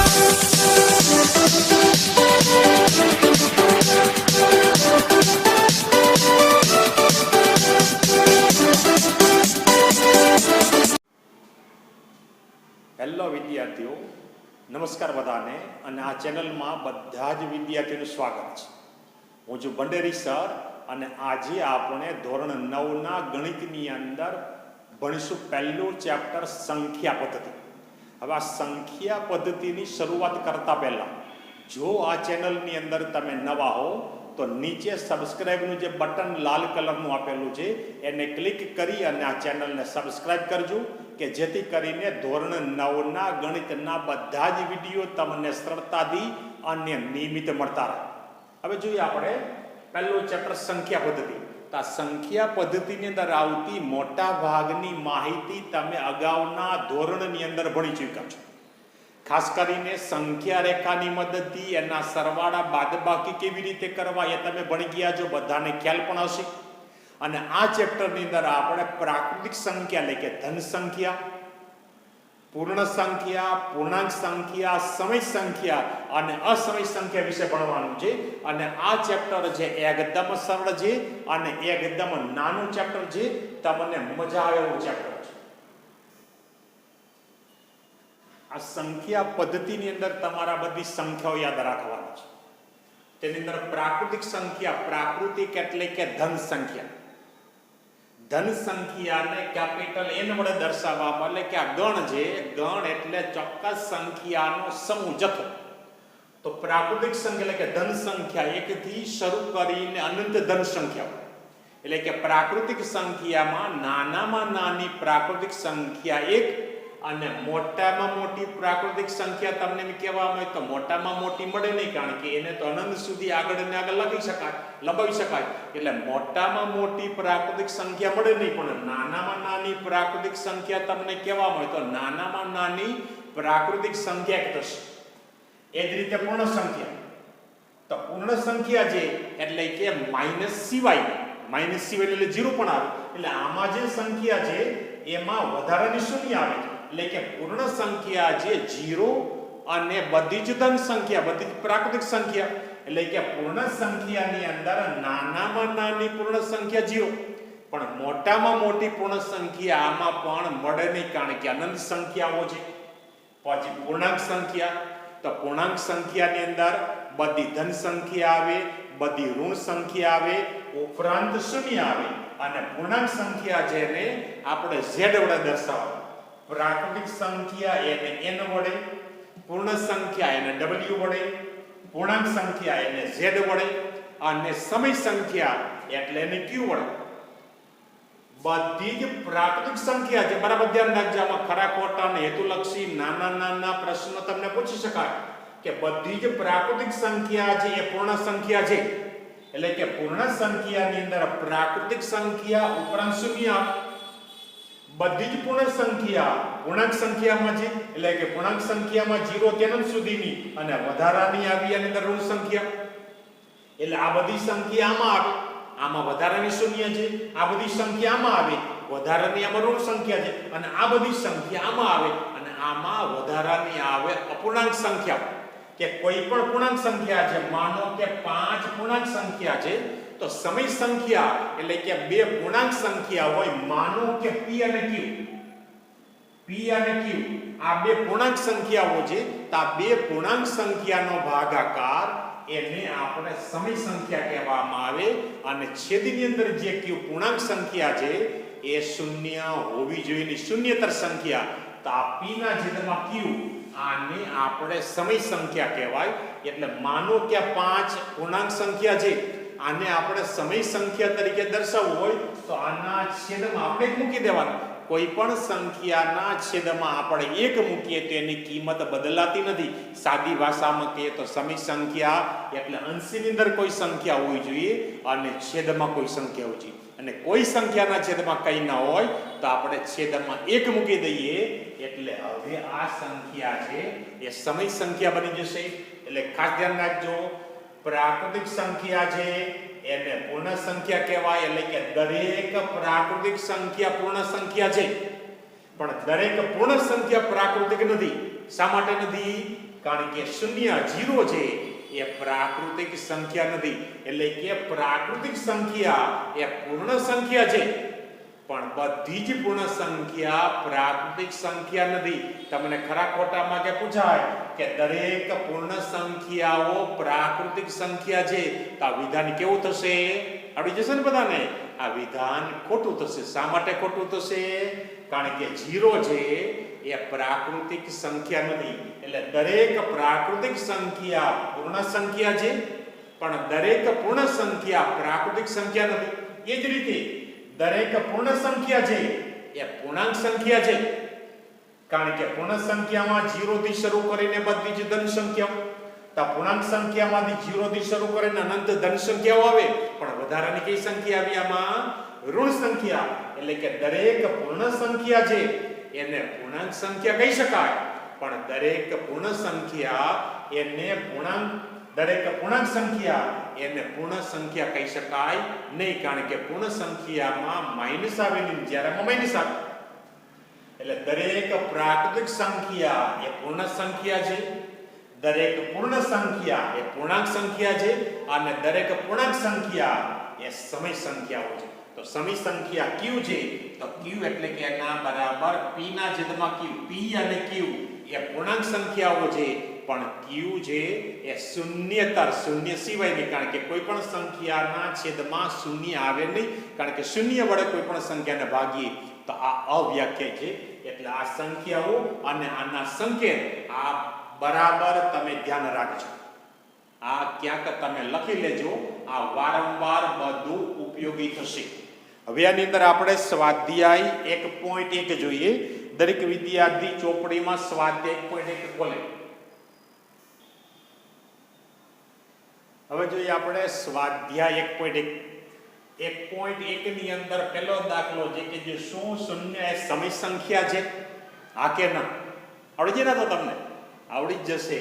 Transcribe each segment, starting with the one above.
Hello વિદ્યાર્થીઓ, નમસ્કાર બધાને. અને આ ચેનલમાં બધા જ વિદ્યાર્થીઓનું સ્વાગત છે. હું છું ભંડેરી સર અને આજે આપણે ધોરણ 9ના ગણિતની અંદર ભણીશું પહેલું ચેપ્ટર સંખ્યા પદ્ધતિ. હવે આ સંખ્યા પદ્ધતિની શરૂઆત કરતા પહેલાં જો આ ચેનલની અંદર તમે નવા હો તો નીચે સબસ્ક્રાઇબનું જે બટન લાલ કલરનું આપેલું છે એને ક્લિક કરી અને આ ચેનલને સબસ્ક્રાઇબ કરજો કે જેથી કરીને ધોરણ 9ના ગણિતના બધા જ વિડીયો તમને સરળતાથી અને નિયમિત મળતા રહે. હવે જોઈએ આપણે પહેલું ચેપ્ટર સંખ્યા પદ્ધતિ. તો આ સંખ્યા પદ્ધતિની અંદર આવતી મોટા ભાગની માહિતી તમે અગાઉના ધોરણની અંદર ભણી ચૂક્યા છો. ખાસ કરીને સંખ્યા રેખાની મદદથી એના સરવાળા બાદબાકી કેવી રીતે કરવા એ તમે ભણી ગયા છો, બધાને ખ્યાલ પણ હશે. અને આ ચેપ્ટરની અંદર આપણે પ્રાકૃતિક સંખ્યા એટલે કે ધન સંખ્યા, પૂર્ણ સંખ્યા, પૂર્ણાંક સંખ્યા, સમય સંખ્યા અને અસમય સંખ્યા વિશે ભણવાનું છે. અને આ ચેપ્ટર છે એકદમ સરળ છે અને એકદમ નાનું ચેપ્ટર છે, તમને મજા આવે એવું ચેપ્ટર છે. આ સંખ્યા પદ્ધતિની અંદર તમારા બધી સંખ્યાઓ યાદ રાખવાની છે. તેની અંદર પ્રાકૃતિક સંખ્યા, પ્રાકૃતિક એટલે કે ધન સંખ્યા. ધન સંખ્યાને કેપિટલ એન વડે દર્શાવવામાં, એટલે કે આ ગણ છે, ગણ એટલે ચોક્કસ સંખ્યાનો સમૂહ, જથ્થો. તો પ્રાકૃતિક સંખ્યા એટલે કે ધન સંખ્યા એકથી શરૂ કરીને અનંત ધન સંખ્યા. એટલે કે પ્રાકૃતિક સંખ્યામાં નાનામાં નાની પ્રાકૃતિક સંખ્યા એક અને મોટામાં મોટી પ્રાકૃતિક સંખ્યા તમને કહેવામાં આવે તો મોટામાં મોટી મળે નહીં, કારણ કે એને તો અનંત સુધી આગળ ને આગળ લંબાવી શકાય. એટલે મોટામાં મોટી પ્રાકૃતિક સંખ્યા મળે નહીં, પણ નાનામાં નાની પ્રાકૃતિક સંખ્યા તમને કહેવામાં આવે તો નાનામાં નાની પ્રાકૃતિક સંખ્યા એક થશે. એ જ રીતે પૂર્ણ સંખ્યા. તો પૂર્ણ સંખ્યા છે એટલે કે માઇનસ સિવાય એટલે 0 પણ આવે. એટલે આમાં જે સંખ્યા છે એમાં વધારાની શૂન્ય આવે છે. એટલે કે પૂર્ણ સંખ્યા જે 0 અને બધી જ ધન સંખ્યા, બધી જ પ્રાકૃતિક સંખ્યા. એટલે કે પૂર્ણ સંખ્યાની અંદર નાનામાં નાની પૂર્ણ સંખ્યા 0, પણ મોટામાં મોટી પૂર્ણ સંખ્યા આમાં પણ મળે નહીં, કારણ કે અનંત સંખ્યાઓ છે. પછી પૂર્ણાંક સંખ્યા. તો પૂર્ણાંક સંખ્યાની અંદર બધી ધન સંખ્યા આવે, બધી ઋણ સંખ્યા આવે, ઉપરાંત શૂન્ય આવે. અને પૂર્ણાંક સંખ્યા જેને આપણે z વડે દર્શાવવા, પ્રાકૃતિક સંખ્યા એને n વડે, પૂર્ણ સંખ્યા એને w વડે, પૂર્ણાંક સંખ્યા એને z વડે અને સમય સંખ્યા એટલે એને q વડે. બધી જ પ્રાકૃતિક સંખ્યા છે, બરાબર ધ્યાન રાખજો. આમાં ખરા ખોટા અને હેતુલક્ષી નાના પ્રશ્નો તમને પૂછી શકાય કે બધી જ પ્રાકૃતિક સંખ્યા છે એ પૂર્ણ સંખ્યા છે. એટલે કે પૂર્ણ સંખ્યાની અંદર પ્રાકૃતિક સંખ્યા ઉપરાંત શૂન્ય, બધી જ પૂર્ણ સંખ્યા પૂર્ણાંક સંખ્યામાં છે. એટલે કે પૂર્ણાંક સંખ્યામાં 0 થી અનંત સુધીની અને વધારાની આવી એની અંદર ઋણ સંખ્યા. એટલે આ બધી સંખ્યા આમાં આવે, આમાં વધારાની શૂન્ય છે. આ બધી સંખ્યા આમાં આવે, વધારાની આમાં ઋણ સંખ્યા છે. અને આ બધી સંખ્યા આમાં આવે અને આમાં વધારાની આવે અપૂર્ણાંક સંખ્યા. કે કોઈ પણ પૂર્ણાંક સંખ્યા છે, માનો કે 5 પૂર્ણાંક સંખ્યા છે, તો સમય સંખ્યા એટલે કે 2 પૂર્ણાંક સંખ્યા હોય, માનો કે p અને q, આ 2 પૂર્ણાંક સંખ્યાઓ છે. તો આ 2 પૂર્ણાંક સંખ્યાનો ભાગાકાર એને આપણે સમય સંખ્યા કહેવામાં આવે. અને છેદની અંદર જે q પૂર્ણાંક સંખ્યા છે એ શૂન્ય હોવી જોઈએ, શૂન્યતર સંખ્યા. તો આ p ના છેદમાં q, આને આપણે સમય સંખ્યા કહેવાય. એટલે માનો કે 5 પૂર્ણાંક સંખ્યા છે, આને આપણે સમય સંખ્યા તરીકે દર્શાવવું હોય તો આના છેદમાં આપણે 1 મૂકી દેવાનું. કોઈ પણ સંખ્યાના છેદમાં આપણે 1 મૂકીએ તો એની કિંમત બદલાતી નથી. સાદી ભાષામાં કહીએ તો સમય સંખ્યા એટલે અંશની અંદર કોઈ સંખ્યા હોવી જોઈએ અને છેદમાં કોઈ સંખ્યા હોવી જોઈએ. અને કોઈ સંખ્યાના છેદમાં કંઈ ન હોય તો આપણે છેદમાં 1 મૂકી દઈએ એટલે હવે આ સંખ્યા છે એ સમય સંખ્યા બની જશે. એટલે ખાસ ધ્યાન રાખજો, પ્રાકૃતિક સંખ્યા છે એને પૂર્ણ સંખ્યા કહેવાય. એટલે કે દરેક પ્રાકૃતિક સંખ્યા પૂર્ણ સંખ્યા છે, પણ દરેક પૂર્ણ સંખ્યા પ્રાકૃતિક નથી. શા માટે નથી? કારણ કે શૂન્ય 0 છે એ પ્રાકૃતિક સંખ્યા નથી. એટલે કે પ્રાકૃતિક સંખ્યા એ પૂર્ણ સંખ્યા છે, પણ બધી જ પૂર્ણ સંખ્યા પ્રાકૃતિક સંખ્યા નથી. તમને ખરા ખોટામાં કે પૂછાય કે દરેક પૂર્ણ સંખ્યાઓ પ્રાકૃતિક સંખ્યા છે, તો આ વિધાન કેવું થશે? આવડી જશે ને બધાને? આ વિધાન ખોટું થશે. શા માટે ખોટું થશે? કારણ કે 0 છે એ પ્રાકૃતિક સંખ્યા નથી. એટલે દરેક પ્રાકૃતિક સંખ્યા પૂર્ણ સંખ્યા છે, પણ દરેક પૂર્ણ સંખ્યા પ્રાકૃતિક સંખ્યા નથી. એ જ રીતે દરેક પૂર્ણ સંખ્યા છે એ પૂર્ણાંક સંખ્યા છે, કારણ કે પૂર્ણ સંખ્યામાં 0 થી શરૂ કરીને બધી જ ધન સંખ્યાઓ, તો પૂર્ણાંક સંખ્યામાંથી 0 થી શરૂ કરીને અનંત ધન સંખ્યાઓ આવે, પણ વધારાની કઈ સંખ્યા આવી આમાં? ઋણ સંખ્યા. એટલે કે દરેક પૂર્ણ સંખ્યા છે એને પૂર્ણાંક સંખ્યા કહી શકાય, પણ દરેક પૂર્ણ સંખ્યા એને પૂર્ણાંક સંખ્યા એને પૂર્ણ સંખ્યા કહી શકાય નહીં, કારણ કે પૂર્ણ સંખ્યામાં માઈનસ આવેલી જ્યારે માઈનસ આવે. એટલે દરેક પ્રાકૃતિક સંખ્યા એ પૂર્ણ સંખ્યા છે, દરેક પૂર્ણ સંખ્યા એ પૂર્ણાંક સંખ્યા છે, અને દરેક પૂર્ણાંક સંખ્યા એ સમય સંખ્યાઓ છે. તો સમય સંખ્યા q છે, તો q એટલે કે એના બરાબર p ના છેદમાં q. p અને q એ પૂર્ણાંક સંખ્યાઓ છે, પણ q છે એ શૂન્યતર, શૂન્ય સિવાયની, કારણ કે કોઈ પણ સંખ્યાના છેદમાં શૂન્ય આવે નહીં, કારણ કે શૂન્ય વડે કોઈ પણ સંખ્યાને ભાગીએ તો આ અવ્યાખ્યાય છે. એટલે આ સંખ્યાઓ અને આના સંકેત આ બરાબર તમે ધ્યાન રાખજો. આ ક્યાંક તમે લખી લેજો, આ વારંવાર બધું ઉપયોગી થશે. હવે આની અંદર આપણે સ્વાધ્યાય 1.1 જોઈએ. દરેક વિદ્યાર્થી ચોપડીમાં સ્વાધ્યાય 1.1 ખોલે. હવે જોઈએ આપણે સ્વાધ્યાય 1.1 ની અંદર પહેલો દાખલો છે કે જે શું શૂન્ય એ સમય સંખ્યા છે? હા કે ના? આવડી જાય ને? તો તમને આવડી જ જશે.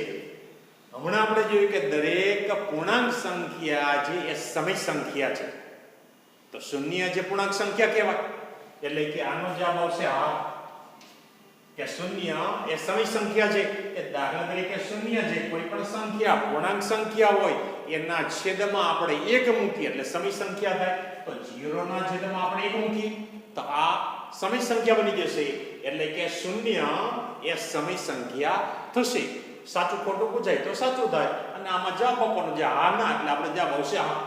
હમણાં આપણે જોયું કે દરેક પૂર્ણાંક સંખ્યા છે એ સમય સંખ્યા છે, તો શૂન્ય જે પૂર્ણાંક સંખ્યા કહેવાય. એટલે કે આનો જવાબ આવશે હા, કે શૂન્ય એ સમય સંખ્યા છે. કે દાખલા તરીકે શૂન્ય છે કોઈ પણ સંખ્યા પૂર્ણાંક સંખ્યા હોય એના છેદમાં આપણે 1 મૂકીએ એટલે સમય સંખ્યા થાય. તો 0 ના છેદમાં આપણે 1 મૂકીએ તો આ સમય સંખ્યા બની જશે. એટલે કે શૂન્ય એ સમય સંખ્યા થશે. સાચું ખોટું પૂછાય તો સાચું થાય, અને આમાં જવાબ આપવાનો છે હા ના, એટલે આપણે જવાબ આવશે હા.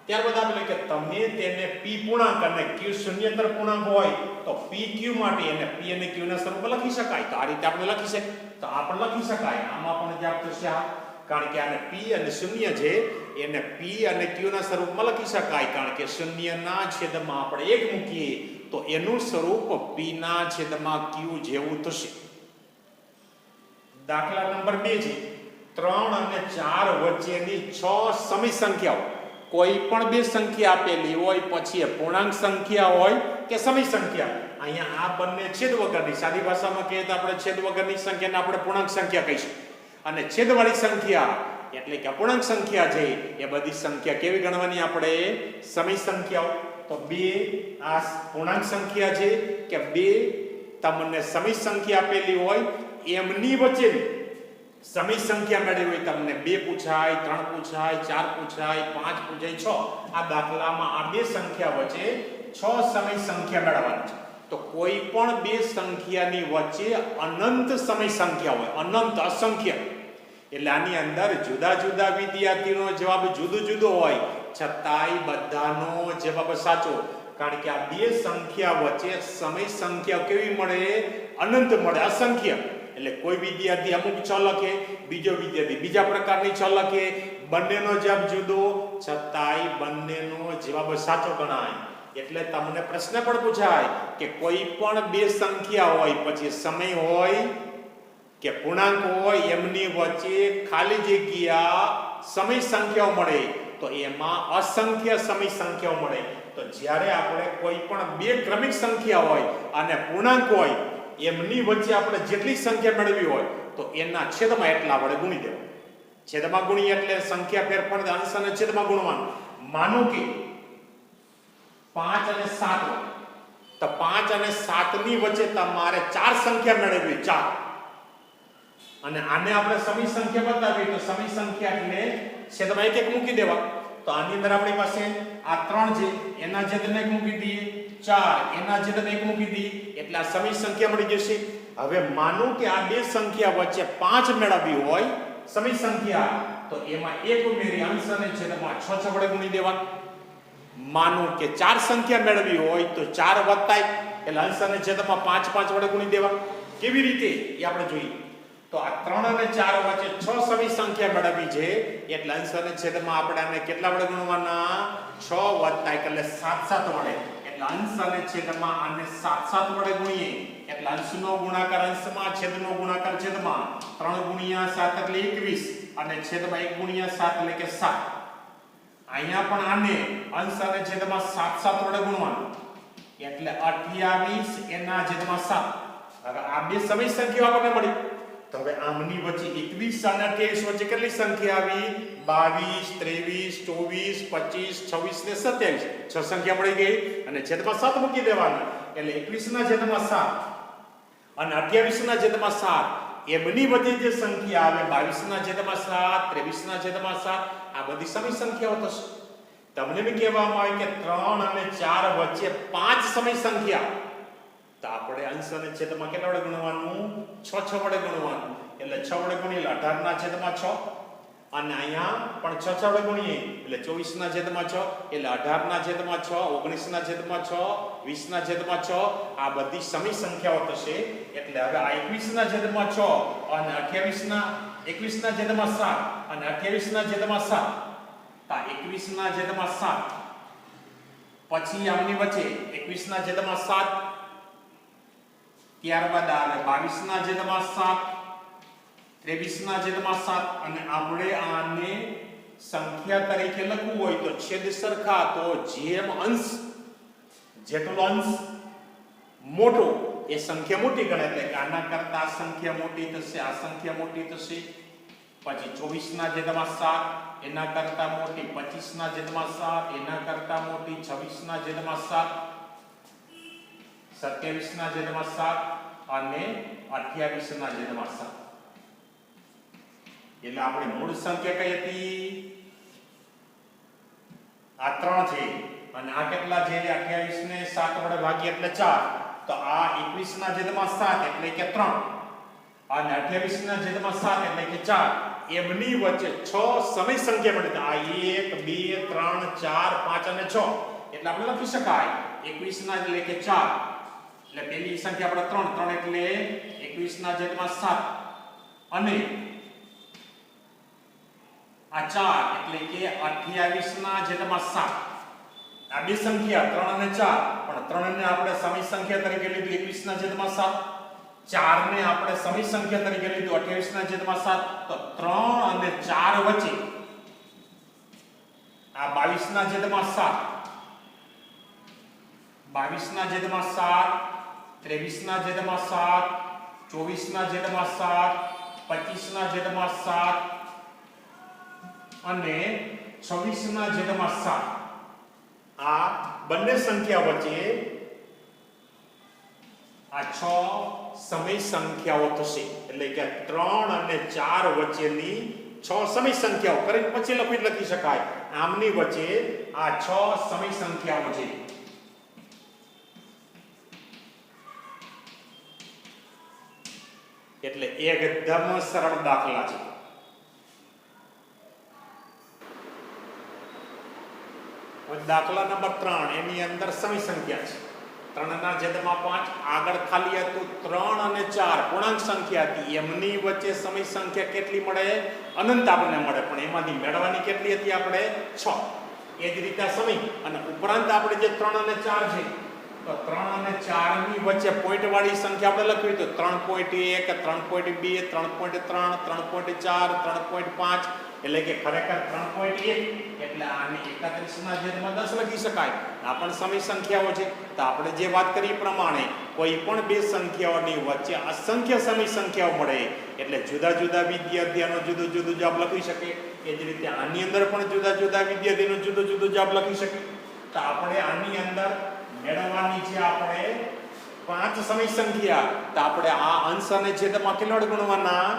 ત્યારબાદ આપણે કે તમે તેને p પૂર્ણાંક અને q શૂન્યતર પૂર્ણાંક હોય તો pq માટે એને p અને q ના સ્વરૂપમાં લખી શકાય. તો આ રીતે આપણે લખી શકીએ, તો આ પણ લખી શકાય. આમાં પણ જવાબ થશે હા, કારણ કે આને p અને શૂન્ય છે એને p અને q ના સ્વરૂપમાં લખી શકાય, કારણ કે શૂન્યના છેદમાં આપણે 1 મૂકીએ તો એનું સ્વરૂપ p ના છેદમાં q જેવું થશે. દાખલા નંબર 2 છે 3 અને 4 વચ્ચેની 6 સમય સંખ્યાઓ. કોઈ પણ બે સંખ્યા આપેલી હોય, પછી એ પૂર્ણાંક સંખ્યા હોય કે સમય સંખ્યા. અહીંયા આ બંને છેદ વગરની, સાદી ભાષામાં કહીએ તો આપણે છેદ વગરની સંખ્યાને આપણે પૂર્ણાંક સંખ્યા કહીશું, અને છેદવાળી સંખ્યા એટલે કે અપૂર્ણાંક સંખ્યા છે એ બધી સંખ્યા કેવી ગણવાની? આપણે સમય સંખ્યાઓ. તો બે આ પૂર્ણાંક સંખ્યા છે કે બે તમને સમય સંખ્યા આપેલી હોય એમની વચ્ચેની સમય સંખ્યા મેળવી હોય, તમને 2 પૂછાય, 3 પૂછાય, 4 પૂછાય, 5 પૂછાય, 6. આ દાખલામાં આ બે સંખ્યા વચ્ચે 6 સમય સંખ્યા મેળવવાની છે. તો કોઈ પણ બે સંખ્યાની વચ્ચે અનંત સમય સંખ્યા હોય, અનંત અસંખ્ય. એટલે આની અંદર જુદા જુદા વિદ્યાર્થીનો જવાબ જુદો જુદો હોય, છતાંય બધાનો જવાબ સાચો, કારણ કે આ બે સંખ્યા વચ્ચે સમય સંખ્યા કેવી મળે? અનંત મળે, અસંખ્ય. એટલે કોઈ વિદ્યાર્થી અમુક 6 લખે, બીજો વિદ્યાર્થી બીજા પ્રકારની 6 લખે, બંનેનો જવાબ જુદો, છતાંય બંનેનો જવાબ સાચો ગણાય. એટલે તમને પ્રશ્ન પણ પૂછાય કે કોઈ પણ બે સંખ્યા હોય, પછી સમય હોય કે પૂર્ણાંક હોય, એમની વચ્ચે ખાલી જગ્યા સમય સંખ્યાઓ મળે તો એમાં અસંખ્ય સમય સંખ્યાઓ મળે. તો જ્યારે આપણે કોઈ પણ બે ક્રમિક સંખ્યા હોય અને પૂર્ણાંક હોય, એમની વચ્ચે આપણે જેટલી સંખ્યા મેળવી હોય તો એના છેદમાં એટલા વડે ગુણી દેવું. છેદમાં ગુણી એટલે સંખ્યા ફેરફાર અંશ અને છેદમાં ગુણવાનું. માનો કે 5 અને 7 તો 5 અને 7 ની વચ્ચે તમારે 4 સંખ્યા મેળવવી. 4 અને આને આપણે સમી સંખ્યા બતાવી તો સમી સંખ્યા એટલે છેદમાં એક એક મૂકી દેવા. તો આની અંદર આપણી પાસે આ 3 છે એના છેદમાં એક મૂકી દઈએ, 4 એના છેદમાં એક મૂકી દઈએ એટલે આ સમી સંખ્યા મળી જશે. હવે માનો કે આ બે સંખ્યા વચ્ચે 5 મેળવવી હોય સમી સંખ્યા તો એમાં એક ઉમેરી અંશ અને છેદમાં 6 વડે ગુણી દેવા. માનો કે 4 સંખ્યા મેળવવી હોય તો 4 વત્તા એટલે અંશ અને છેદમાં 5 વડે ગુણી દેવા. કેવી રીતે એ આપણે જોઈએ. તો આ 3 અને 4 વચ્ચે 6 સમી સંખ્યા મેળવવી છે એટલે અંશ અને છેદમાં આપણે આને કેટલા વડે ગુણવાના 6 વત્તા એટલે 7 વડે એટલે અંશ અને છેદમાં આને 7 વડે ગુણીએ એટલે અંશનો ગુણાકાર અંશમાં છેદનો ગુણાકાર છેદમાં 3 ગુણ્યા 7 એટલે 21 અને છેદમાં 1 ગુણ્યા 7 એટલે કે 7. અહીંયા પણ આને અંશ અને છેદમાં 7 વડે ગુણવાનું એટલે 28 એના છેદમાં 7. હવે આ બે સમી સંખ્યાઓ આપણને મળી. તો હવે આમની વચ્ચે 21 અને 28 વચ્ચે કેટલી સંખ્યા આવી 22 23 24 25 26 ને 27 6 સંખ્યા મળી ગઈ અને છેદમાં 7 મૂકી દેવાના એટલે 21 ના છેદમાં 7 અને 28 ના છેદમાં 7 એમની વચ્ચે જે સંખ્યા આવે 22 ના છેદમાં 7 23 ના છેદમાં 7 આ બધી સમી સંખ્યાઓ થશે. તમને બી કહેવામાં આવે કે 3 અને 4 વચ્ચે 5 સમી સંખ્યા તો આપણે અંશ અને છેદમાં કેટલા વડે ગુણવાનું 6 વડે ગુણવાનું એટલે 6 વડે ગુણીએ 18 ના છેદમાં 6 અને અહીંયા પણ 6 વડે ગુણીએ એટલે 24 ના છેદમાં 6 એટલે 18 ના છેદમાં 6 19 ના છેદમાં 6 20 ના છેદમાં 6 આ બધી સમી સંખ્યાઓ થશે. એટલે હવે આ 21 ના છેદમાં 6 અને 21 ના છેદમાં 7 અને 28 ના છેદમાં 7 આ 21 ના છેદમાં 7 પછી આમની વચ્ચે 21 ના છેદમાં 7 ત્યારબાદ આવે 22 ના છેદમાં 7 23 ના છેદમાં 7 અને આપણે આને સંખ્યા તરીકે લખવું હોય તો છેદ સરખા તો જેમ અંશ જેટલો અંશ મોટો એ સંખ્યા મોટી ગણાય એટલે કે આના કરતા આ સંખ્યા મોટી થશે આ સંખ્યા મોટી થશે. પછી 24 ના છેદમાં 7 એના કરતા મોટી 25 ના છેદમાં 7 એના કરતા મોટી 26 ના છેદમાં 7 27 ના છેદમાં 7 અને 28 ના છેદમાં 7 એટલે આપણી મૂળ સંખ્યા કઈ હતી આ 3 છે અને આ કેટલા છે 28 ને 7 વડે ભાગીએ એટલે 4 તો આ 21 ના છેદમાં 7 એટલે કે 3 અને 28 ના છેદમાં 7 એટલે કે 4 એમની વચ્ચે 6 સમી સંખ્યા મળી. આ 1 2 3 4 5 અને 6 એટલે આપણે લખી શકાય 21 ના એટલે કે 4 એટલે પહેલી સંખ્યા આપણે 3 એટલે 21 ના છેદમાં 7 અને આ 4 એટલે કે 28 ના છેદમાં 7. આ બે સંખ્યા 3 અને 4 પણ 3 ને આપણે સમી સંખ્યા તરીકે લીધું 21 ના છેદમાં 7 4 ને આપણે સમી સંખ્યા તરીકે લીધું 28 ના છેદમાં 7 તો 3 અને 4 વચ્ચે આ 22 ના છેદમાં 7 22 ના છેદમાં 7 23 ના છેદમાં 7 24 ના છેદમાં 7 25 ના છેદમાં 7 અને 26 ના છેદમાં 7 આ બંને સંખ્યા વચ્ચે આ 6 સમી સંખ્યાઓ થશે. એટલે કે 3 અને 4 વચ્ચેની 6 સમી સંખ્યાઓ કરીને પછી લખી શકાય આમની વચ્ચે આ 6 સમી સંખ્યાઓ છે. એટલે એકદમ સરળ દાખલા છે. દાખલા નંબર 3 એની અંદર સમી સંખ્યા છે 3 ના છેદમાં 5 આગળ ખાલી હતું 3 અને 4 પૂર્ણાંક સંખ્યા હતી એમની વચ્ચે સમી સંખ્યા કેટલી મળે અનંત આપણને મળે પણ એમાંથી મેળવવાની કેટલી હતી આપણે 6. એ જ રીતે સમી અને ઉપરાંત આપણે જે 3 અને 4 છે તો 3 અને 4 ની વચ્ચે પોઈન્ટ વાળી સંખ્યા આપણે લખવી તો 3.1 3.2 3.3 3.4 3.5 એટલે કે ખરેખર 3.1 એટલે આને 31 ના છેદમાં 10 લખી શકાય. આ પણ સમી સંખ્યાઓ છે. તો આપણે જે વાત કરી પ્રમાણે કોઈ પણ બે સંખ્યાઓની વચ્ચે અસંખ્ય સમી સંખ્યાઓ મળે એટલે જુદા જુદા વિદ્યાર્થીઓનો જુદો જુદો જવાબ લખી શકે. એ જ રીતે આની અંદર પણ જુદા જુદા વિદ્યાર્થીનો જુદો જુદો જવાબ લખી શકે. તો આપણે આની અંદર મેળવવાની છે આપણે 5 સમી સંખ્યા. તો આપણે આ અંશ અને છેદમાં કેટલા વડે ગુણવાના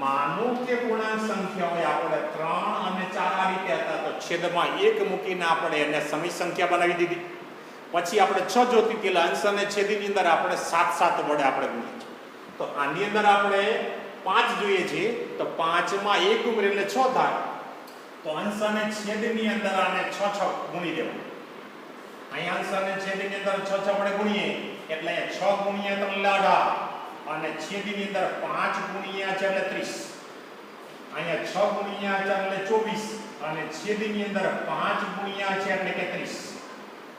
માનો કે પૂર્ણાંક સંખ્યાઓ આપણે 3 અને 4 આ રીતે હતા તો છેદમાં 1 મૂકીને આપણે એને સમય સંખ્યા બનાવી દીધી. પછી આપણે 6 જોતી હતી એટલે અંશ અને છેદની અંદર આપણે 7 વડે આપણે ગુણીએ છીએ. તો આની અંદર આપણે 5 જોઈએ છે તો 5 માં 1 ઉમેરે એટલે 6 થાય. તો અંશ અને છેદની અંદર આને 6 ગુણી દેવાનું. અહીંયા અંશ અને છેદની અંદર 6 વડે ગુણીએ એટલે 6 ગુણ્યા 3 એટલે 18 અને છેદની અંદર 5 ગુણ્યા 4 એટલે 30. અહીંયા 6 ગુણ્યા 4 એટલે 24 અને છેદની અંદર 5 ગુણ્યા 4 એટલે કે 30.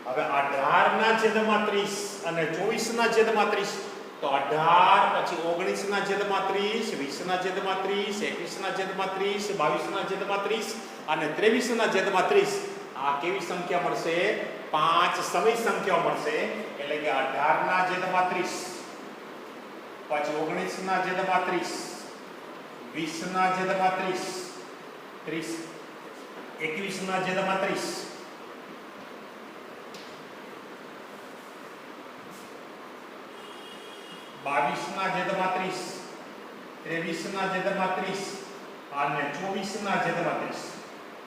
હવે 18 ના છેદમાં 30 અને 24 ના છેદમાં 30 તો 18 પછી 19 ના છેદમાં 30, 20 ના છેદમાં 30, 21 ના છેદમાં 30, 22 ના છેદમાં 30 અને 23 ના છેદમાં 30. આ કેવી સંખ્યા મળશે? 5 સમય સંખ્યાઓ મળશે. એટલે કે 18 ના છેદમાં 30 પછી 19 ના છેદમાં 30, 20 ના છેદમાં 30, 21 ના છેદમાં 30, 22 ના છેદમાં 30, 23 ના છેદમાં 30 અને 24 ના છેદમાં 30.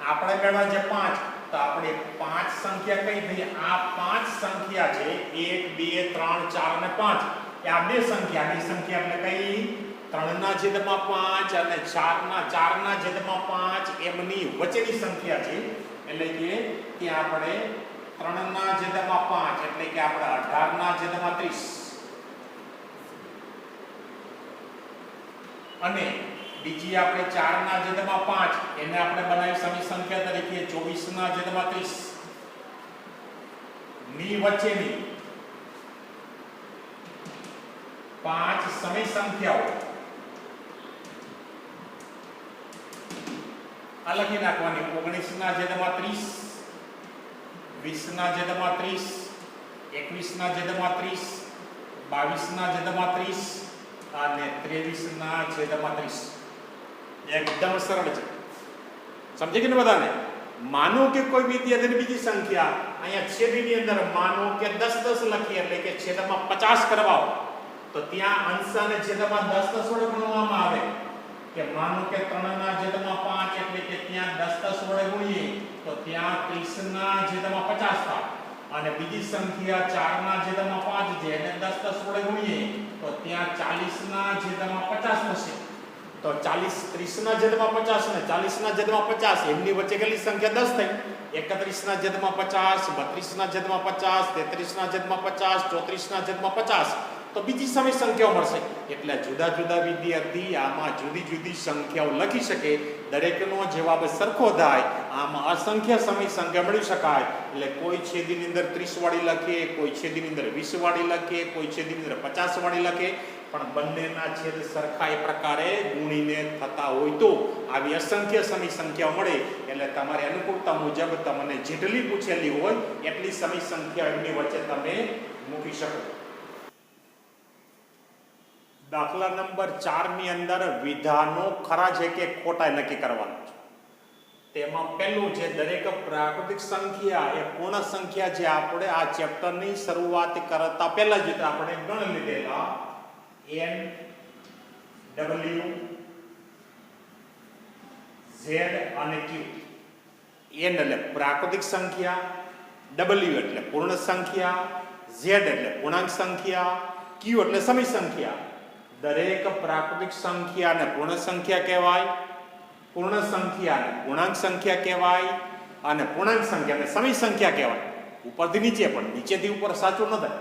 આપણે મેળવ્યા છે 5 તો આપણે 5 સંખ્યા કઈ થઈ? આ 5 સંખ્યા છે 1 2 3 4 અને 5. આ બે સંખ્યા એટલે કઈ? 3 ના છેદમાં 5 અને 4 ના છેદમાં 5 એમની વચ્ચેની સંખ્યા છે. એટલે કે ત્યાં આપણે 3 ના છેદમાં 5 એટલે કે આપણે 18 ના છેદમાં 30 અને બીજી આપણે 4 ના છેદમાં 5 એને આપણે બનાવી સમી સંખ્યા તરીકે 24 ના છેદમાં 30 ની વચ્ચેની 5 સમય સંખ્યાઓ આ લખી નાખવાની. 19 ના છેદમાં 30, 20 ના છેદમાં 30, 21 ના છેદમાં 30, 22 ના છેદમાં 30 અને 23 ના છેદમાં 30. એકદમ સરળ છે. સમજી ગયા ને બધાને? માનો કે કોઈ બીજી સંખ્યા અહીંયા છેદની અંદર માનો કે 10 લખીએ એટલે કે છેદમાં 50 કરવા તો ત્યાં અંશ અને છેદમાં 10 વડે ગુણવામાં આવે. કે માનો કે 3 ના છેદમાં 5 એટલે કે ત્યાં 10 વડે ગુણીએ તો ત્યાં 30 ના છેદમાં 50 થાય. અને બીજી સંખ્યા 4 ના છેદમાં 5 છે એને 10 વડે ગુણીએ તો ત્યાં 40 ના છેદમાં 50 થશે. તો 30 ના છેદમાં 50 અને 40 ના છેદમાં 50 એમની વચ્ચે કેટલી સંખ્યા? 10 થઈ. 31 ના છેદમાં 50, 32 ના છેદમાં 50, 33 ના છેદમાં 50, 34 ના છેદમાં 50. તો બીજી સમય સંખ્યાઓ મળશે. એટલે જુદા જુદા વિદ્યાર્થી આમાં જુદી જુદી સંખ્યાઓ લખી શકે. દરેકનો જવાબ સરખો થાય. આમાં અસંખ્ય સમય સંખ્યા મેળવી શકાય. એટલે કોઈ છેદની અંદર 30 વાળી લખે, કોઈ છેદની અંદર 20 વાળી લખે, કોઈ છેદની અંદર 50 વાળી લખે, પણ બંનેના છેદ સરખા એ પ્રકારે ગુણીને થતા હોય તો આવી અસંખ્ય સમય સંખ્યાઓ મળે. એટલે તમારી અનુકૂળતા મુજબ તમને જેટલી પૂછેલી હોય એટલી સમય સંખ્યા એમની વચ્ચે તમે મૂકી શકો. દાખલા નંબર 4 ની અંદર વિધાનો ખરા છે કે ખોટા નક્કી કરવાનું છે. તેમાં પહેલું છે દરેક પ્રાકૃતિક સંખ્યા એ પૂર્ણ સંખ્યા છે. આપણે આ ચેપ્ટરની શરૂઆત કરતા પહેલા જ આપણે ગણ લીધેલા n w z અને q. n એટલે પ્રાકૃતિક સંખ્યા, w એટલે પૂર્ણ સંખ્યા, z એટલે પૂર્ણાંક સંખ્યા, q એટલે સમી સંખ્યા. દરેક પ્રાકૃતિક સંખ્યાને પૂર્ણ સંખ્યા કહેવાય, પૂર્ણ સંખ્યાને પૂર્ણાંક સંખ્યા કહેવાય અને પૂર્ણાંક સંખ્યાને સમી સંખ્યા કહેવાય. ઉપરથી નીચે પણ નીચેથી ઉપર સાચું ન થાય.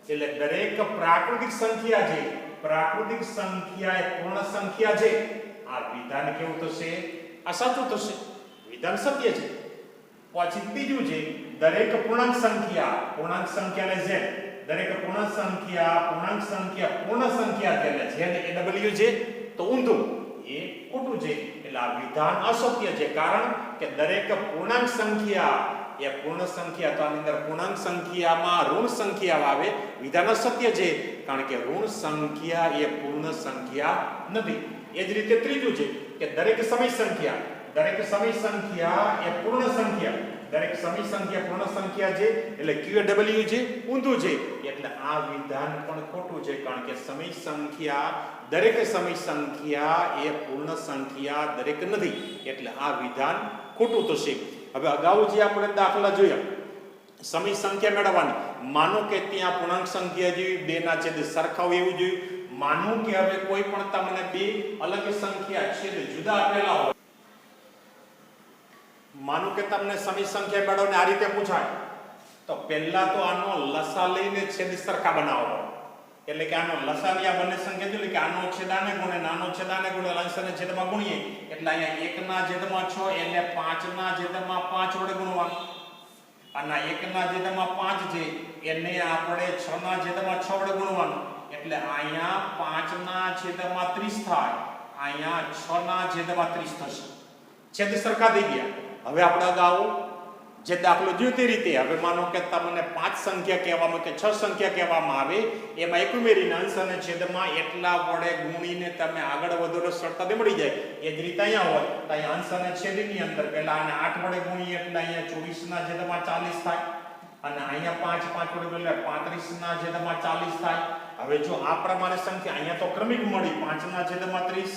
એટલે દરેક પ્રાકૃતિક સંખ્યા છે, પ્રાકૃતિક સંખ્યા એ પૂર્ણ સંખ્યા છે. આ વિધાન કેવું થશે? આ સાચું થશે. વિધાન સત્ય છે. પછી બીજું છે દરેક પૂર્ણાંક સંખ્યાને z. દરેક પૂર્ણ સંખ્યા પૂર્ણ સંખ્યા છે એટલે z એ w છે તો ઊંધું એ ખોટું છે. એટલે આ વિધાન અસત્ય છે. કારણ કે દરેક પૂર્ણાંક સંખ્યા એ પૂર્ણ સંખ્યા, તો આની અંદર પૂર્ણાંક સંખ્યામાં ઋણ સંખ્યા આવે. વિધાન અસત્ય છે કારણ કે ઋણ સંખ્યા એ પૂર્ણ સંખ્યા નથી. એ જ રીતે ત્રીજું છે કે દરેક સમય સંખ્યા એ પૂર્ણ સંખ્યા. દરેક સમય સંખ્યા પૂર્ણ સંખ્યા છે એટલે q એ w છે ઊંધું છે. એટલે આ વિધાન પણ ખોટું છે કારણ કે સમય સંખ્યા દરેક સમય સંખ્યા એ પૂર્ણ સંખ્યા દરેક નથી, એટલે આ વિધાન ખોટું થશે. હવે અગાઉ જે આપણે દાખલા જોયા સમય સંખ્યા મેળવવાની, માનો કે ત્યાં પૂર્ણાંક સંખ્યા જેવી બેના છેદ સરખા હોય એવું જોયું. માનો કે હવે કોઈ પણ તમને બે અલગ સંખ્યા છેદ જુદા આપેલા હોય, માનો કે તમને સમય સંખ્યા મેળવવાની આ રીતે પૂછાય, તો પહેલા તો આનો લસા લઈને છેદ સરખા બનાવો. એટલે કે આનો લસા ની આ બંને સંખ્યા જોઈ કે આનો છેદ આને ગુણે, નાનો છેદ આને ગુણે, અંશને છેદમાં ગુણીએ એટલે અહીંયા 1/6 એને 5/5 વડે ગુણવાનું, અને 1/5 છે એને આપણે 6/6 વડે ગુણવાનું, એટલે અહીંયા 5/30 થાય, અહીંયા 6/30 થશે. છેદ સરખા થઈ ગયા. હવે આપણે અગાઉ જે દાખલો જોયો તે રીતે હવે માનો કે તમને 5 સંખ્યા કહેવામાં કે 6 સંખ્યા કહેવામાં આવે, એમાં એક ઉમેરીને અંશ અને છેદમાં એટલા વડે ગુણીને તમે આગળ વધો તો સરળતાથી મળી જાય. એ જ રીતે અહીંયા હોય તો અહીંયા અંશ અને છેદની અંદર પહેલા આને 8 વડે ગુણીએ એટલે અહીંયા 24/40 થાય, અને અહીંયા 5 વડે ગુણીએ 35/40 થાય. હવે જો આ પ્રમાણે સંખ્યા અહીંયા તો ક્રમિક મળી 5/30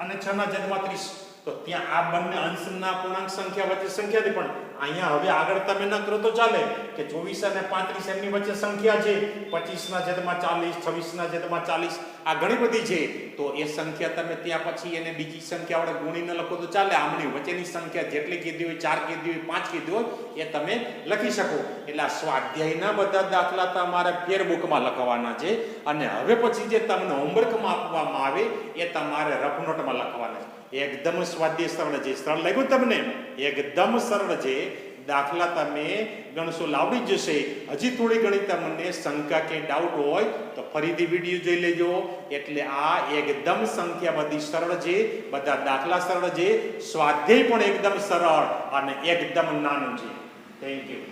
અને 6/30, તો ત્યાં આ બંને અંશના પૂર્ણાંક સંખ્યા વચ્ચે સંખ્યા હતી, પણ અહીંયા હવે આગળ તમે ન કરો તો ચાલે કે 24 અને 35 એમની વચ્ચે સંખ્યા છે 25/40, 26/40, આ ઘણી બધી છે. તો એ સંખ્યા તમે ત્યાં પછી એને બીજી સંખ્યા વડે ગુણીને લખો તો ચાલે. આમની વચ્ચેની સંખ્યા જેટલી કીધી હોય, 4 કીધી હોય, 5 કીધી હોય, એ તમે લખી શકો. એટલે આ સ્વાધ્યાયના બધા દાખલા તમારે ફેરબુકમાં લખવાના છે, અને હવે પછી જે તમને હોમવર્કમાં આપવામાં આવે એ તમારે રફ નોટમાં લખવાના છે. એકદમ સ્વાધ્યાય સરળ છે. સરળ લાગ્યું તમને? એકદમ સરળ છે. દાખલા તમે ગણશો લાવડી જશે. હજી થોડી ઘણી તમને શંકા કે ડાઉટ હોય તો ફરીથી વિડીયો જોઈ લેજો. એટલે આ એકદમ સંખ્યા બધી સરળ છે, બધા દાખલા સરળ છે, સ્વાધ્યાય પણ એકદમ સરળ અને એકદમ નાનું છે. Thank you.